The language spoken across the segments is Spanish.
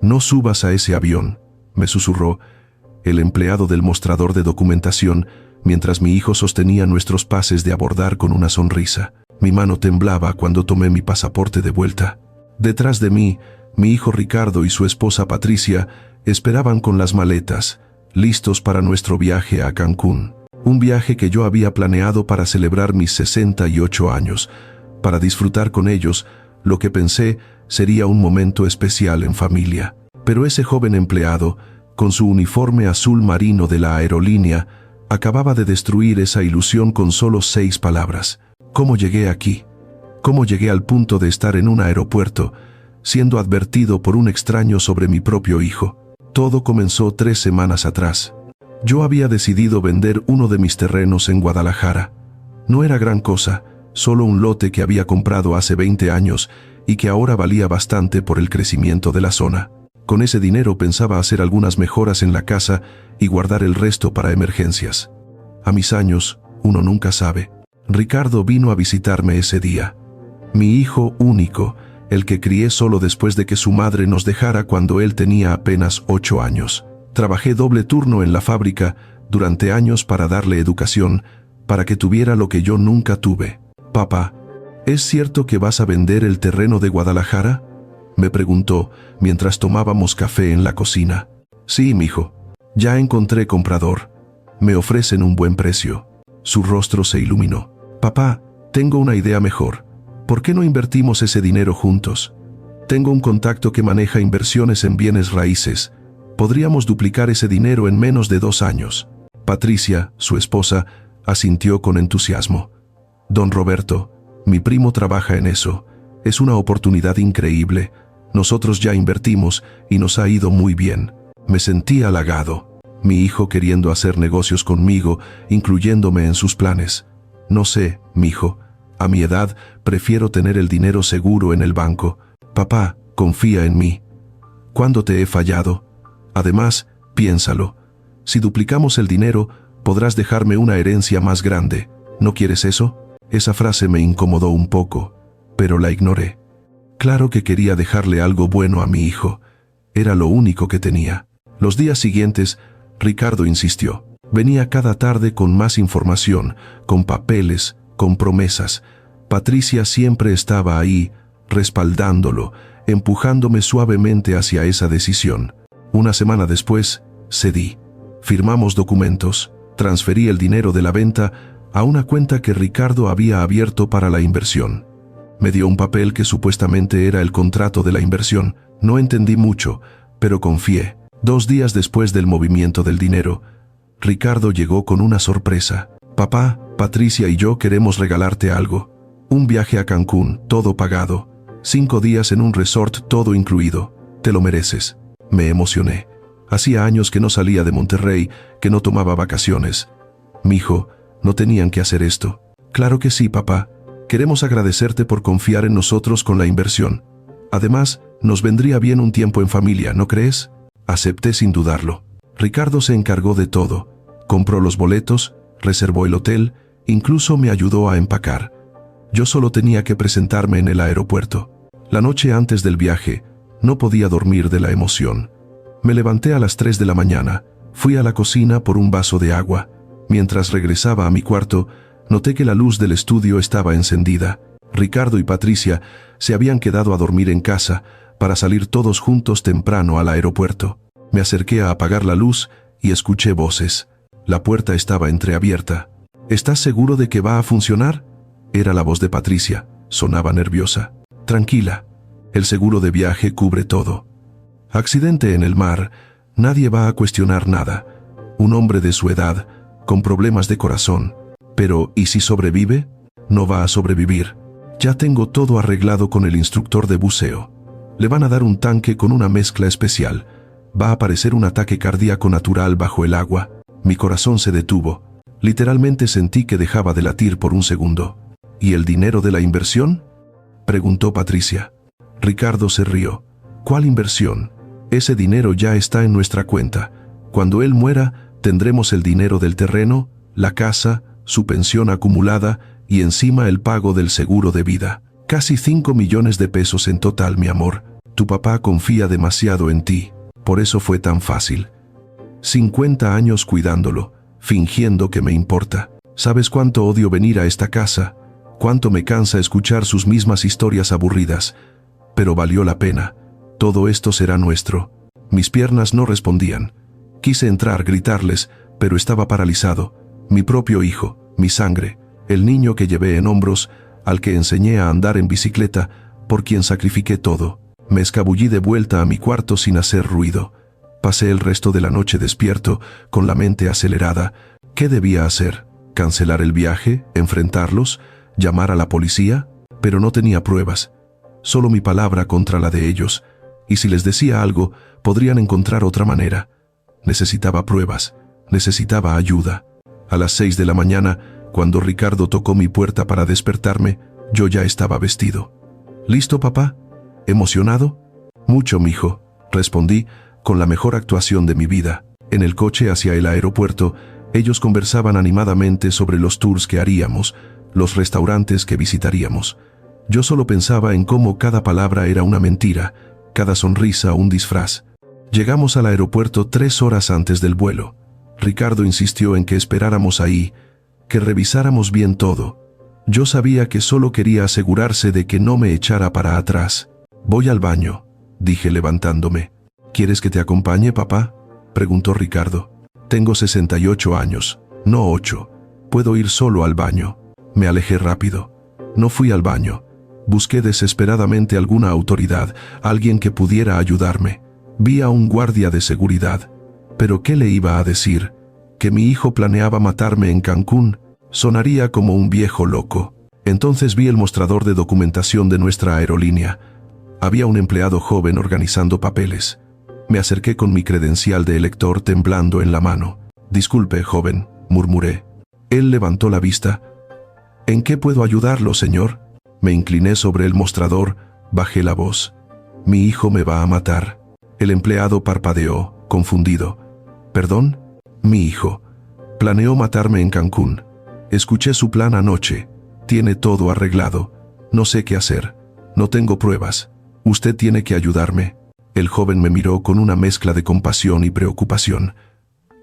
«No subas a ese avión», me susurró el empleado del mostrador de documentación, mientras mi hijo sostenía nuestros pases de abordar con una sonrisa. Mi mano temblaba cuando tomé mi pasaporte de vuelta. Detrás de mí, mi hijo Ricardo y su esposa Patricia esperaban con las maletas, listos para nuestro viaje a Cancún. Un viaje que yo había planeado para celebrar mis 68 años, para disfrutar con ellos lo que pensé sería un momento especial en familia. Pero ese joven empleado, con su uniforme azul marino de la aerolínea, acababa de destruir esa ilusión con solo 6 palabras. ¿Cómo llegué aquí? ¿Cómo llegué al punto de estar en un aeropuerto, siendo advertido por un extraño sobre mi propio hijo? Todo comenzó 3 semanas atrás. Yo había decidido vender uno de mis terrenos en Guadalajara. No era gran cosa, solo un lote que había comprado hace 20 años y que ahora valía bastante por el crecimiento de la zona. Con ese dinero pensaba hacer algunas mejoras en la casa y guardar el resto para emergencias. A mis años, uno nunca sabe. Ricardo vino a visitarme ese día. Mi hijo único, el que crié solo después de que su madre nos dejara cuando él tenía apenas 8 años. Trabajé doble turno en la fábrica durante años para darle educación, para que tuviera lo que yo nunca tuve. «Papá, ¿es cierto que vas a vender el terreno de Guadalajara?», me preguntó mientras tomábamos café en la cocina. «Sí, mijo. Ya encontré comprador. Me ofrecen un buen precio». Su rostro se iluminó. «Papá, tengo una idea mejor. ¿Por qué no invertimos ese dinero juntos? Tengo un contacto que maneja inversiones en bienes raíces. Podríamos duplicar ese dinero en menos de 2 años». Patricia, su esposa, asintió con entusiasmo. «Don Roberto, mi primo trabaja en eso. Es una oportunidad increíble. Nosotros ya invertimos y nos ha ido muy bien». Me sentí halagado. Mi hijo queriendo hacer negocios conmigo, incluyéndome en sus planes. «No sé, mijo. A mi edad, prefiero tener el dinero seguro en el banco. Papá, confía en mí. ¿Cuándo te he fallado? Además, piénsalo. Si duplicamos el dinero, podrás dejarme una herencia más grande. ¿No quieres eso?». Esa frase me incomodó un poco, pero la ignoré. Claro que quería dejarle algo bueno a mi hijo. Era lo único que tenía. Los días siguientes, Ricardo insistió. Venía cada tarde con más información, con papeles, con promesas. Patricia siempre estaba ahí, respaldándolo, empujándome suavemente hacia esa decisión. Una semana después, cedí. Firmamos documentos, transferí el dinero de la venta a una cuenta que Ricardo había abierto para la inversión. Me dio un papel que supuestamente era el contrato de la inversión. No entendí mucho, pero confié. 2 días después del movimiento del dinero, Ricardo llegó con una sorpresa. «Papá, Patricia y yo queremos regalarte algo. Un viaje a Cancún, todo pagado. 5 días en un resort, todo incluido. Te lo mereces». Me emocioné. Hacía años que no salía de Monterrey, que no tomaba vacaciones. «Mijo, no tenían que hacer esto». «Claro que sí, papá. Queremos agradecerte por confiar en nosotros con la inversión. Además, nos vendría bien un tiempo en familia, ¿no crees?». Acepté sin dudarlo. Ricardo se encargó de todo. Compró los boletos, reservó el hotel, incluso me ayudó a empacar. Yo solo tenía que presentarme en el aeropuerto. La noche antes del viaje, no podía dormir de la emoción. Me levanté a las 3 de la mañana, fui a la cocina por un vaso de agua. Mientras regresaba a mi cuarto, noté que la luz del estudio estaba encendida. Ricardo y Patricia se habían quedado a dormir en casa para salir todos juntos temprano al aeropuerto. Me acerqué a apagar la luz y escuché voces. La puerta estaba entreabierta. «¿Estás seguro de que va a funcionar?». Era la voz de Patricia. Sonaba nerviosa. «Tranquila. El seguro de viaje cubre todo. Accidente en el mar, nadie va a cuestionar nada. Un hombre de su edad, con problemas de corazón. Pero, ¿y si sobrevive?». «No va a sobrevivir. Ya tengo todo arreglado con el instructor de buceo. Le van a dar un tanque con una mezcla especial. Va a aparecer un ataque cardíaco natural bajo el agua». Mi corazón se detuvo. Literalmente sentí que dejaba de latir por un segundo. «¿Y el dinero de la inversión?», preguntó Patricia. Ricardo se rió. «¿Cuál inversión? Ese dinero ya está en nuestra cuenta. Cuando él muera, tendremos el dinero del terreno, la casa, su pensión acumulada y encima el pago del seguro de vida. Casi 5 millones de pesos en total, mi amor. Tu papá confía demasiado en ti, por eso fue tan fácil. 50 años cuidándolo, fingiendo que me importa. ¿Sabes cuánto odio venir a esta casa? Cuánto me cansa escuchar sus mismas historias aburridas. Pero valió la pena. Todo esto será nuestro. Mis piernas no respondían. Quise entrar, gritarles, pero estaba paralizado. Mi propio hijo, mi sangre, el niño que llevé en hombros, al que enseñé a andar en bicicleta, por quien sacrifiqué todo. Me escabullí de vuelta a mi cuarto sin hacer ruido. Pasé el resto de la noche despierto, con la mente acelerada. ¿Qué debía hacer? ¿Cancelar el viaje? ¿Enfrentarlos? ¿Llamar a la policía? Pero no tenía pruebas. Solo mi palabra contra la de ellos. Y si les decía algo, podrían encontrar otra manera. Necesitaba pruebas. Necesitaba ayuda. A las 6 de la mañana, cuando Ricardo tocó mi puerta para despertarme, yo ya estaba vestido. ¿Listo, papá? ¿Emocionado? Mucho, mijo, respondí, con la mejor actuación de mi vida. En el coche hacia el aeropuerto, ellos conversaban animadamente sobre los tours que haríamos, los restaurantes que visitaríamos. Yo solo pensaba en cómo cada palabra era una mentira, cada sonrisa un disfraz. Llegamos al aeropuerto 3 horas antes del vuelo. Ricardo insistió en que esperáramos ahí, que revisáramos bien todo. Yo sabía que solo quería asegurarse de que no me echara para atrás. «Voy al baño», dije levantándome. «¿Quieres que te acompañe, papá?», preguntó Ricardo. «Tengo 68 años, no 8. Puedo ir solo al baño». Me alejé rápido. No fui al baño. Busqué desesperadamente alguna autoridad, alguien que pudiera ayudarme. Vi a un guardia de seguridad. ¿Pero qué le iba a decir? ¿Que mi hijo planeaba matarme en Cancún? Sonaría como un viejo loco. Entonces vi el mostrador de documentación de nuestra aerolínea. Había un empleado joven organizando papeles. Me acerqué con mi credencial de elector temblando en la mano. «Disculpe, joven», murmuré. Él levantó la vista. «¿En qué puedo ayudarlo, señor?». Me incliné sobre el mostrador, bajé la voz. «Mi hijo me va a matar». El empleado parpadeó, confundido. «¿Perdón?». «Mi hijo. Planeó matarme en Cancún. Escuché su plan anoche. Tiene todo arreglado. No sé qué hacer. No tengo pruebas. Usted tiene que ayudarme». El joven me miró con una mezcla de compasión y preocupación.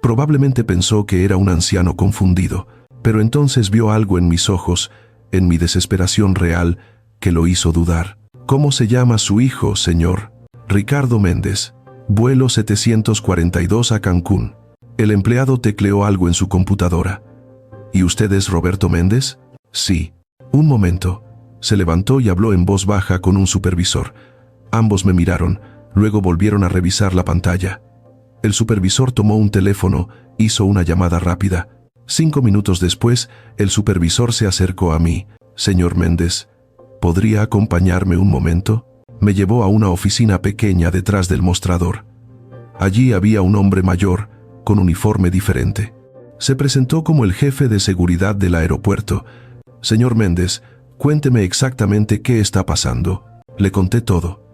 Probablemente pensó que era un anciano confundido, pero entonces vio algo en mis ojos, en mi desesperación real, que lo hizo dudar. «¿Cómo se llama su hijo, señor?» «Ricardo Méndez. Vuelo 742 a Cancún». El empleado tecleó algo en su computadora. «¿Y usted es Roberto Méndez?». «Sí». «Un momento». Se levantó y habló en voz baja con un supervisor. Ambos me miraron, luego volvieron a revisar la pantalla. El supervisor tomó un teléfono, hizo una llamada rápida. 5 minutos después, el supervisor se acercó a mí. «Señor Méndez, ¿podría acompañarme un momento?». Me llevó a una oficina pequeña detrás del mostrador. Allí había un hombre mayor, con uniforme diferente. Se presentó como el jefe de seguridad del aeropuerto. «Señor Méndez, cuénteme exactamente qué está pasando». Le conté todo.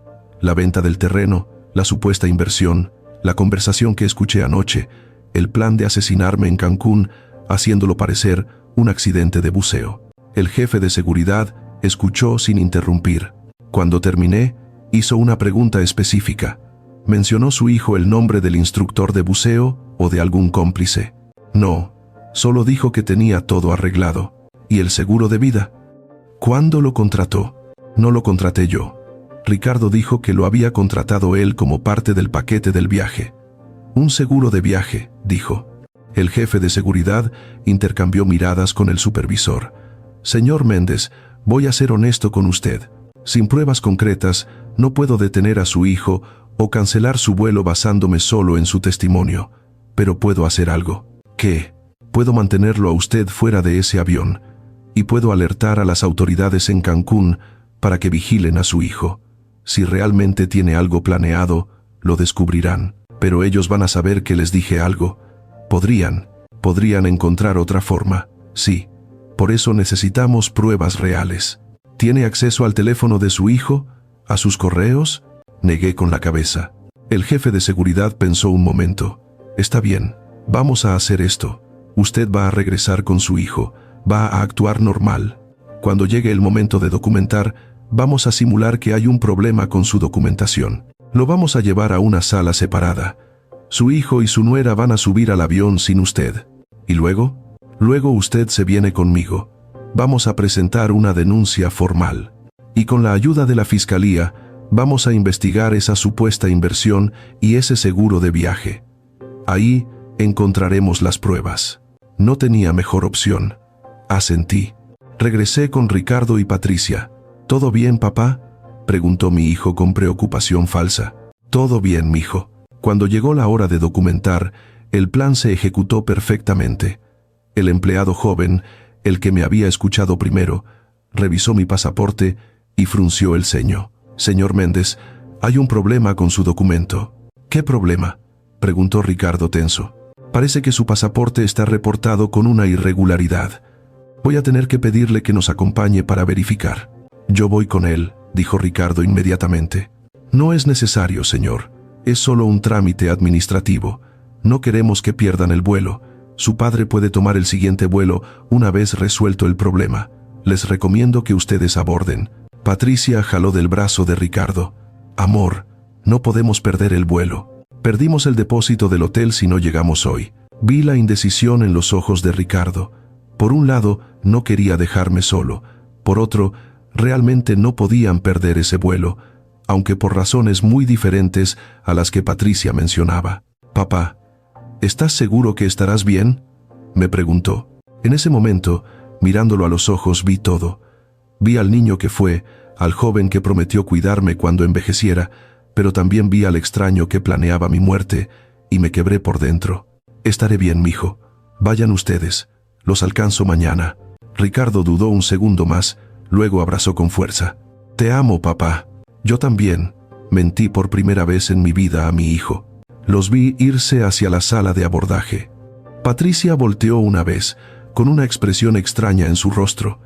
La venta del terreno, la supuesta inversión, la conversación que escuché anoche, el plan de asesinarme en Cancún, haciéndolo parecer un accidente de buceo. El jefe de seguridad escuchó sin interrumpir. Cuando terminé, hizo una pregunta específica. ¿Mencionó su hijo el nombre del instructor de buceo o de algún cómplice? No, solo dijo que tenía todo arreglado. ¿Y el seguro de vida? ¿Cuándo lo contrató? No lo contraté yo. Ricardo dijo que lo había contratado él como parte del paquete del viaje. «Un seguro de viaje», dijo. El jefe de seguridad intercambió miradas con el supervisor. «Señor Méndez, voy a ser honesto con usted. Sin pruebas concretas, no puedo detener a su hijo o cancelar su vuelo basándome solo en su testimonio. Pero puedo hacer algo». «¿Qué?». «Puedo mantenerlo a usted fuera de ese avión. Y puedo alertar a las autoridades en Cancún para que vigilen a su hijo. Si realmente tiene algo planeado, lo descubrirán. Pero ellos van a saber que les dije algo. Podrían encontrar otra forma. Sí. Por eso necesitamos pruebas reales». «¿Tiene acceso al teléfono de su hijo? ¿A sus correos?». Negué con la cabeza. El jefe de seguridad pensó un momento. «Está bien, vamos a hacer esto. Usted va a regresar con su hijo. Va a actuar normal. Cuando llegue el momento de documentar, Vamos a simular que hay un problema con su documentación. Lo vamos a llevar a una sala separada. Su hijo y su nuera van a subir al avión sin usted. ¿Y luego? Luego usted se viene conmigo. Vamos a presentar una denuncia formal. Y con la ayuda de la fiscalía, vamos a investigar esa supuesta inversión y ese seguro de viaje. Ahí encontraremos las pruebas. No tenía mejor opción. Asentí. Regresé con Ricardo y Patricia. ¿Todo bien, papá?, preguntó mi hijo con preocupación falsa. Todo bien, mijo. Cuando llegó la hora de documentar, el plan se ejecutó perfectamente. El empleado joven, el que me había escuchado primero, revisó mi pasaporte y frunció el ceño. Señor Méndez, hay un problema con su documento. ¿Qué problema?, preguntó Ricardo tenso. Parece que su pasaporte está reportado con una irregularidad. Voy a tener que pedirle que nos acompañe para verificar. Yo voy con él, dijo Ricardo inmediatamente. No es necesario, señor. Es solo un trámite administrativo. No queremos que pierdan el vuelo. Su padre puede tomar el siguiente vuelo una vez resuelto el problema. Les recomiendo que ustedes aborden. Patricia jaló del brazo de Ricardo. Amor, no podemos perder el vuelo. Perdimos el depósito del hotel si no llegamos hoy. Vi la indecisión en los ojos de Ricardo. Por un lado, no quería dejarme solo. Por otro, realmente no podían perder ese vuelo, aunque por razones muy diferentes a las que Patricia mencionaba. Papá, ¿estás seguro que estarás bien?, me preguntó. En ese momento, mirándolo a los ojos, vi todo. Vi al niño que fue, al joven que prometió cuidarme cuando envejeciera, pero también vi al extraño que planeaba mi muerte, y me quebré por dentro. Estaré bien, mijo. Vayan ustedes. Los alcanzo mañana. Ricardo dudó un segundo más, luego abrazó con fuerza. Te amo, papá. Yo también. Mentí por primera vez en mi vida a mi hijo. Los vi irse hacia la sala de abordaje. Patricia volteó una vez, con una expresión extraña en su rostro.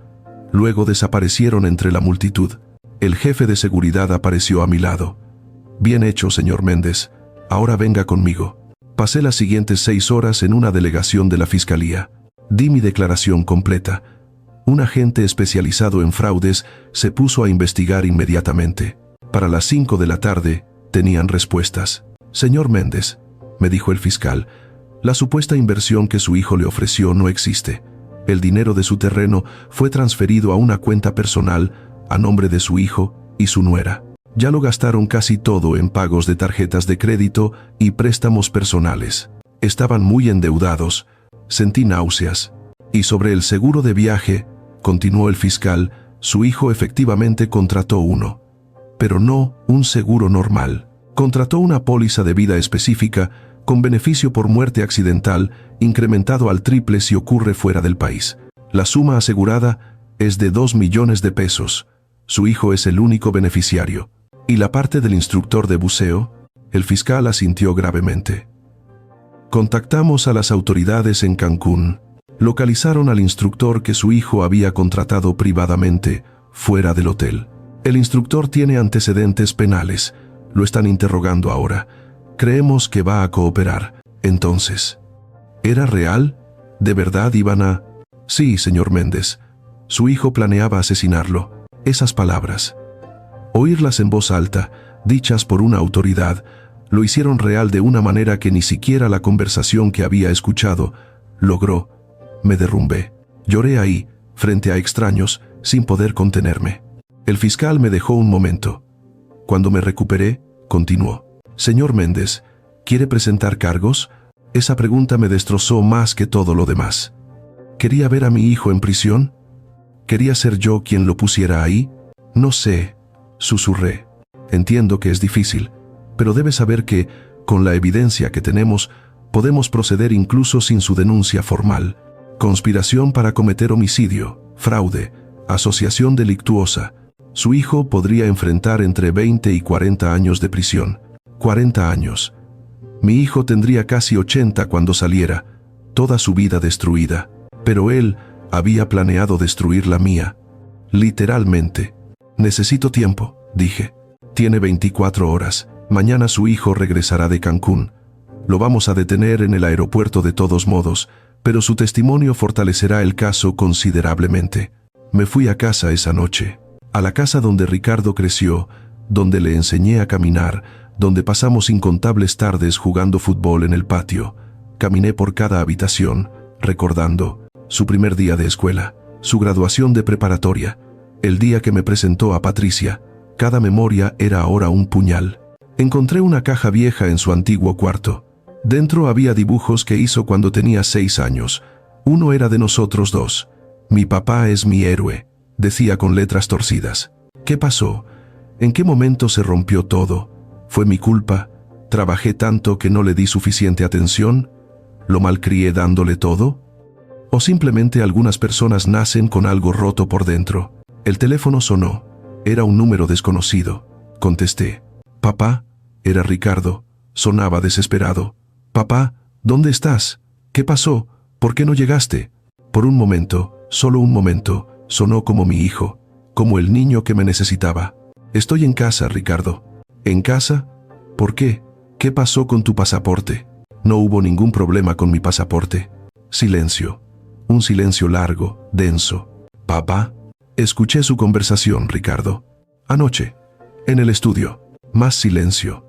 Luego desaparecieron entre la multitud. El jefe de seguridad apareció a mi lado. Bien hecho, señor Méndez. Ahora venga conmigo. Pasé las siguientes 6 horas en una delegación de la fiscalía. Di mi declaración completa. Un agente especializado en fraudes se puso a investigar inmediatamente. Para las 5 de la tarde, tenían respuestas. Señor Méndez, me dijo el fiscal, la supuesta inversión que su hijo le ofreció no existe. El dinero de su terreno fue transferido a una cuenta personal a nombre de su hijo y su nuera. Ya lo gastaron casi todo en pagos de tarjetas de crédito y préstamos personales. Estaban muy endeudados. Sentí náuseas. Y sobre el seguro de viaje, continuó el fiscal, su hijo efectivamente contrató uno. Pero no un seguro normal. Contrató una póliza de vida específica con beneficio por muerte accidental incrementado al triple si ocurre fuera del país. La suma asegurada es de 2 millones de pesos. Su hijo es el único beneficiario. ¿Y la parte del instructor de buceo? El fiscal asintió gravemente. Contactamos a las autoridades en Cancún. Localizaron al instructor que su hijo había contratado privadamente, fuera del hotel. El instructor tiene antecedentes penales. Lo están interrogando ahora. Creemos que va a cooperar. Entonces, ¿era real? ¿De verdad iban a...? Sí, señor Méndez. Su hijo planeaba asesinarlo. Esas palabras, oírlas en voz alta, dichas por una autoridad, lo hicieron real de una manera que ni siquiera la conversación que había escuchado logró. Me derrumbé. Lloré ahí, frente a extraños, sin poder contenerme. El fiscal me dejó un momento. Cuando me recuperé, continuó. Señor Méndez, ¿quiere presentar cargos? Esa pregunta me destrozó más que todo lo demás. ¿Quería ver a mi hijo en prisión? ¿Quería ser yo quien lo pusiera ahí? No sé, susurré. Entiendo que es difícil, pero debe saber que, con la evidencia que tenemos, podemos proceder incluso sin su denuncia formal. Conspiración para cometer homicidio, fraude, asociación delictuosa. Su hijo podría enfrentar entre 20 y 40 años de prisión. 40 años. Mi hijo tendría casi 80 cuando saliera, toda su vida destruida. Pero él había planeado destruir la mía. Literalmente. Necesito tiempo, dije. Tiene 24 horas. Mañana su hijo regresará de Cancún. Lo vamos a detener en el aeropuerto de todos modos, pero su testimonio fortalecerá el caso considerablemente. Me fui a casa esa noche. a la casa donde Ricardo creció, donde le enseñé a caminar, donde pasamos incontables tardes jugando fútbol en el patio. Caminé por cada habitación, recordando su primer día de escuela, su graduación de preparatoria, el día que me presentó a Patricia. Cada memoria era ahora un puñal. Encontré una caja vieja en su antiguo cuarto. Dentro había dibujos que hizo cuando tenía 6 años. Uno era de nosotros dos. Mi papá es mi héroe, decía con letras torcidas. ¿Qué pasó? ¿En qué momento se rompió todo? ¿Fue mi culpa? ¿Trabajé tanto que no le di suficiente atención? ¿Lo malcrié dándole todo? ¿O simplemente algunas personas nacen con algo roto por dentro? El teléfono sonó. Era un número desconocido. Contesté. «Papá», era Ricardo. Sonaba desesperado. «Papá, ¿dónde estás? ¿Qué pasó? ¿Por qué no llegaste?» Por un momento, solo un momento, sonó como mi hijo, como el niño que me necesitaba. «Estoy en casa, Ricardo». «¿En casa? ¿Por qué? ¿Qué pasó con tu pasaporte?» «No hubo ningún problema con mi pasaporte». Silencio. Un silencio largo, denso. «¿Papá?» Escuché su conversación, Ricardo. «Anoche, en el estudio». Más silencio.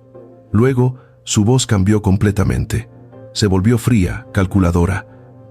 Luego, su voz cambió completamente. Se volvió fría, calculadora.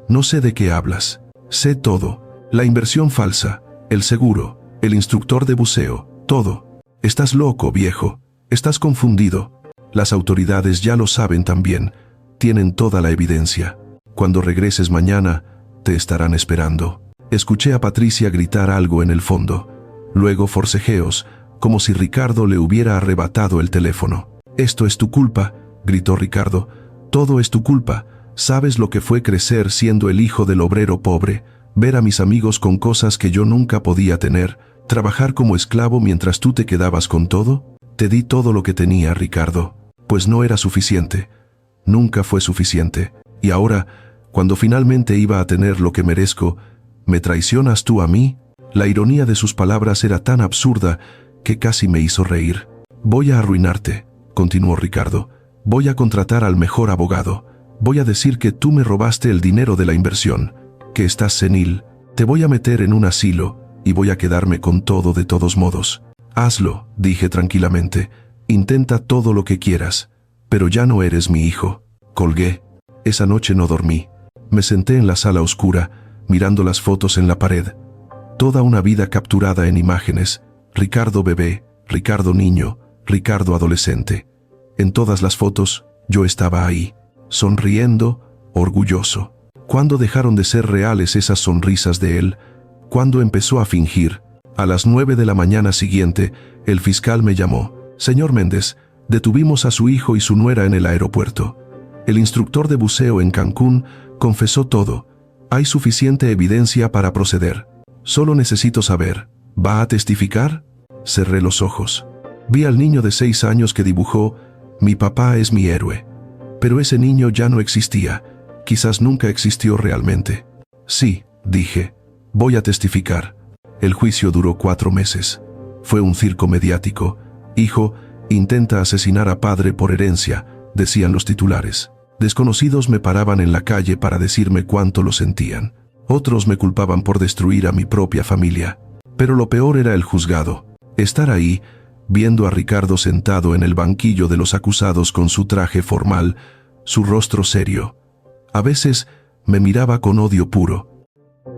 «No sé de qué hablas. Sé todo. La inversión falsa, el seguro, el instructor de buceo, todo. Estás loco, viejo. Estás confundido. Las autoridades ya lo saben también. Tienen toda la evidencia. Cuando regreses mañana, te estarán esperando». Escuché a Patricia gritar algo en el fondo. Luego forcejeos, como si Ricardo le hubiera arrebatado el teléfono. «Esto es tu culpa», gritó Ricardo. «Todo es tu culpa. ¿Sabes lo que fue crecer siendo el hijo del obrero pobre? Ver a mis amigos con cosas que yo nunca podía tener, trabajar como esclavo mientras tú te quedabas con todo? Te di todo lo que tenía, Ricardo. Pues no era suficiente. Nunca fue suficiente. Y ahora, cuando finalmente iba a tener lo que merezco, ¿me traicionas tú a mí?» La ironía de sus palabras era tan absurda que casi me hizo reír. «Voy a arruinarte», continuó Ricardo. «Voy a contratar al mejor abogado. Voy a decir que tú me robaste el dinero de la inversión, que estás senil. Te voy a meter en un asilo y voy a quedarme con todo de todos modos». «Hazlo», dije tranquilamente. «Intenta todo lo que quieras, pero ya no eres mi hijo». Colgué. Esa noche no dormí. Me senté en la sala oscura, mirando las fotos en la pared. Toda una vida capturada en imágenes. Ricardo bebé, Ricardo niño, Ricardo adolescente. En todas las fotos, yo estaba ahí, sonriendo, orgulloso. ¿Cuándo dejaron de ser reales esas sonrisas de él? ¿Cuándo empezó a fingir? A las 9 de la mañana siguiente, el fiscal me llamó. «Señor Méndez, detuvimos a su hijo y su nuera en el aeropuerto. El instructor de buceo en Cancún confesó todo. Hay suficiente evidencia para proceder. Solo necesito saber, ¿va a testificar?» Cerré los ojos. Vi al niño de 6 años que dibujó «Mi papá es mi héroe». Pero ese niño ya no existía. Quizás nunca existió realmente. «Sí», dije, «voy a testificar». El juicio duró 4 meses. Fue un circo mediático. «Hijo, intenta asesinar a padre por herencia», decían los titulares. Desconocidos me paraban en la calle para decirme cuánto lo sentían. Otros me culpaban por destruir a mi propia familia. Pero lo peor era el juzgado. Estar ahí, viendo a Ricardo sentado en el banquillo de los acusados con su traje formal, su rostro serio. A veces me miraba con odio puro.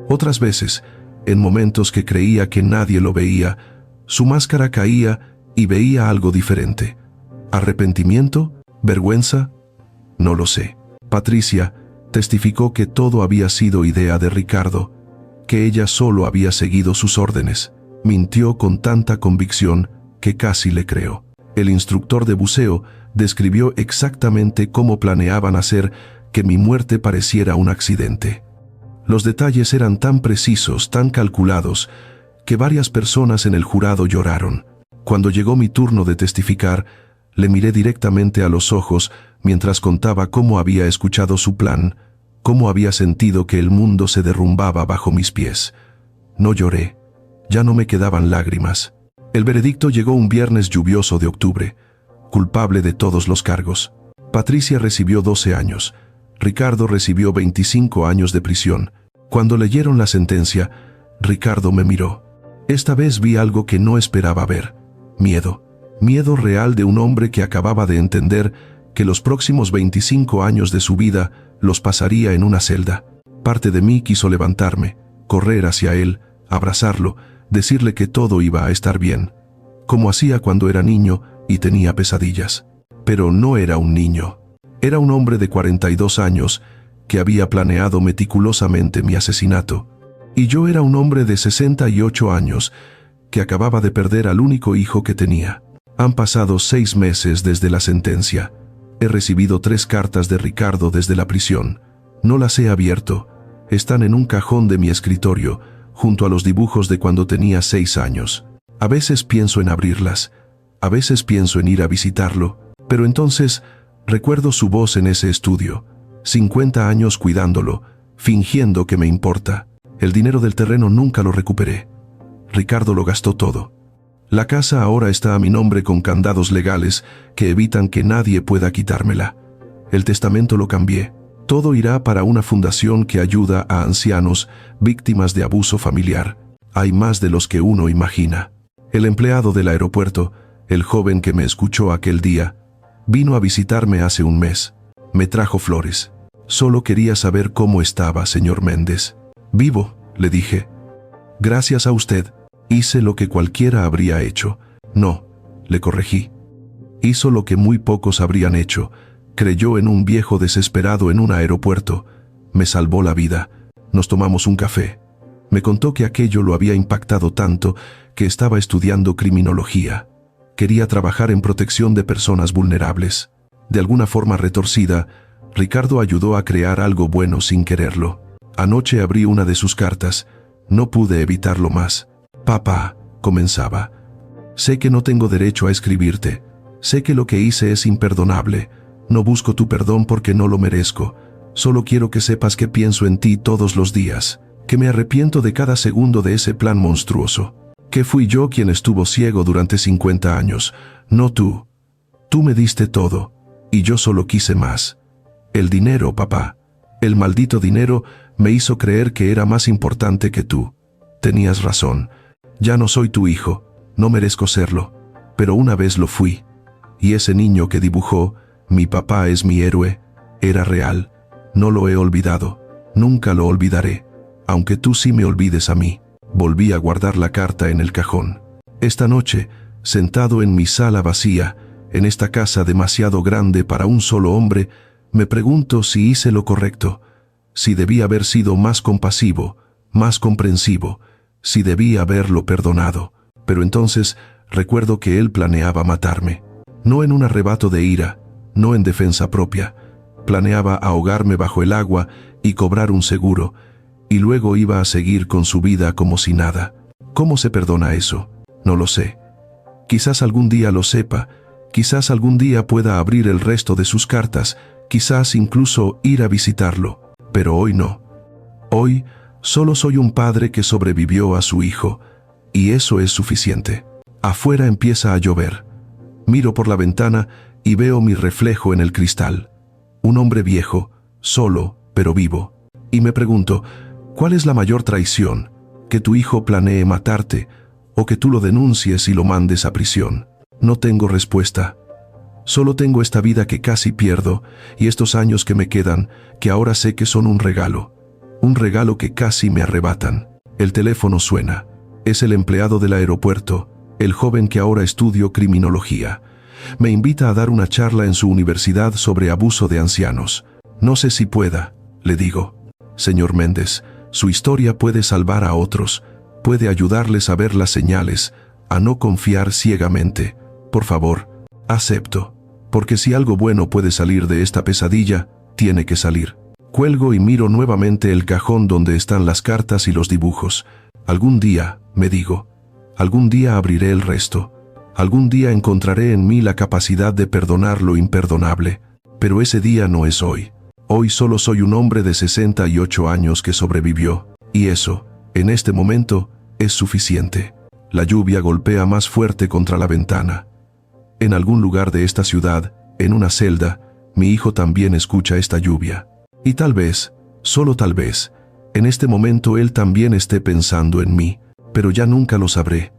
Otras veces, en momentos que creía que nadie lo veía, su máscara caía y veía algo diferente. ¿Arrepentimiento? ¿Vergüenza? No lo sé. Patricia testificó que todo había sido idea de Ricardo, que ella solo había seguido sus órdenes. Mintió con tanta convicción que casi le creo. El instructor de buceo describió exactamente cómo planeaban hacer que mi muerte pareciera un accidente. Los detalles eran tan precisos, tan calculados, que varias personas en el jurado lloraron. Cuando llegó mi turno de testificar, le miré directamente a los ojos mientras contaba cómo había escuchado su plan, cómo había sentido que el mundo se derrumbaba bajo mis pies. No lloré. Ya no me quedaban lágrimas. El veredicto llegó un viernes lluvioso de octubre, culpable de todos los cargos. Patricia recibió 12 años. Ricardo recibió 25 años de prisión. Cuando leyeron la sentencia, Ricardo me miró. Esta vez vi algo que no esperaba ver. Miedo. Miedo real de un hombre que acababa de entender que los próximos 25 años de su vida los pasaría en una celda. Parte de mí quiso levantarme, correr hacia él, abrazarlo, decirle que todo iba a estar bien, como hacía cuando era niño y tenía pesadillas. Pero no era un niño. Era un hombre de 42 años que había planeado meticulosamente mi asesinato. Y yo era un hombre de 68 años que acababa de perder al único hijo que tenía. Han pasado 6 meses desde la sentencia. He recibido 3 cartas de Ricardo desde la prisión. No las he abierto. Están en un cajón de mi escritorio, junto a los dibujos de cuando tenía 6 años. A veces pienso en abrirlas. A veces pienso en ir a visitarlo. Pero entonces recuerdo su voz en ese estudio. 50 años cuidándolo, fingiendo que me importa. El dinero del terreno nunca lo recuperé. Ricardo lo gastó todo. La casa ahora está a mi nombre con candados legales que evitan que nadie pueda quitármela. El testamento lo cambié. Todo irá para una fundación que ayuda a ancianos víctimas de abuso familiar. Hay más de los que uno imagina. El empleado del aeropuerto, el joven que me escuchó aquel día, vino a visitarme hace un mes. Me trajo flores. Solo quería saber cómo estaba, señor Méndez. Vivo, le dije. Gracias a usted. Hice lo que cualquiera habría hecho. No, le corregí. Hizo lo que muy pocos habrían hecho. Creyó en un viejo desesperado en un aeropuerto. Me salvó la vida. Nos tomamos un café. Me contó que aquello lo había impactado tanto que estaba estudiando criminología. Quería trabajar en protección de personas vulnerables. De alguna forma retorcida, Ricardo ayudó a crear algo bueno sin quererlo. Anoche abrí una de sus cartas. No pude evitarlo más. Papá, comenzaba. Sé que no tengo derecho a escribirte. Sé que lo que hice es imperdonable. No busco tu perdón porque no lo merezco. Solo quiero que sepas que pienso en ti todos los días. Que me arrepiento de cada segundo de ese plan monstruoso. Que fui yo quien estuvo ciego durante 50 años, no tú. Tú me diste todo, y yo solo quise más. El dinero, papá. El maldito dinero me hizo creer que era más importante que tú. Tenías razón. Ya no soy tu hijo, no merezco serlo, pero una vez lo fui. Y ese niño que dibujó, mi papá es mi héroe, era real. No lo he olvidado, nunca lo olvidaré, aunque tú sí me olvides a mí. Volví a guardar la carta en el cajón. Esta noche, sentado en mi sala vacía, en esta casa demasiado grande para un solo hombre, me pregunto si hice lo correcto, si debí haber sido más compasivo, más comprensivo, si debí haberlo perdonado. Pero entonces recuerdo que él planeaba matarme. No en un arrebato de ira, no en defensa propia. Planeaba ahogarme bajo el agua y cobrar un seguro, y luego iba a seguir con su vida como si nada. ¿Cómo se perdona eso? No lo sé. Quizás algún día lo sepa, quizás algún día pueda abrir el resto de sus cartas, quizás incluso ir a visitarlo, pero hoy no. Hoy solo soy un padre que sobrevivió a su hijo, y eso es suficiente. Afuera empieza a llover. Miro por la ventana y veo mi reflejo en el cristal. Un hombre viejo, solo, pero vivo. Y me pregunto, ¿cuál es la mayor traición? ¿Que tu hijo planee matarte o que tú lo denuncies y lo mandes a prisión? No tengo respuesta. Solo tengo esta vida que casi pierdo y estos años que me quedan, que ahora sé que son un regalo. Un regalo que casi me arrebatan. El teléfono suena. Es el empleado del aeropuerto, el joven que ahora estudio criminología. Me invita a dar una charla en su universidad sobre abuso de ancianos. No sé si pueda, le digo. Señor Méndez, su historia puede salvar a otros, puede ayudarles a ver las señales, a no confiar ciegamente. Por favor, acepto, porque si algo bueno puede salir de esta pesadilla, tiene que salir. Cuelgo y miro nuevamente el cajón donde están las cartas y los dibujos. Algún día, me digo, algún día abriré el resto. Algún día encontraré en mí la capacidad de perdonar lo imperdonable. Pero ese día no es hoy. Hoy solo soy un hombre de 68 años que sobrevivió. Y eso, en este momento, es suficiente. La lluvia golpea más fuerte contra la ventana. En algún lugar de esta ciudad, en una celda, mi hijo también escucha esta lluvia. Y tal vez, solo tal vez, en este momento él también esté pensando en mí. pero ya nunca lo sabré.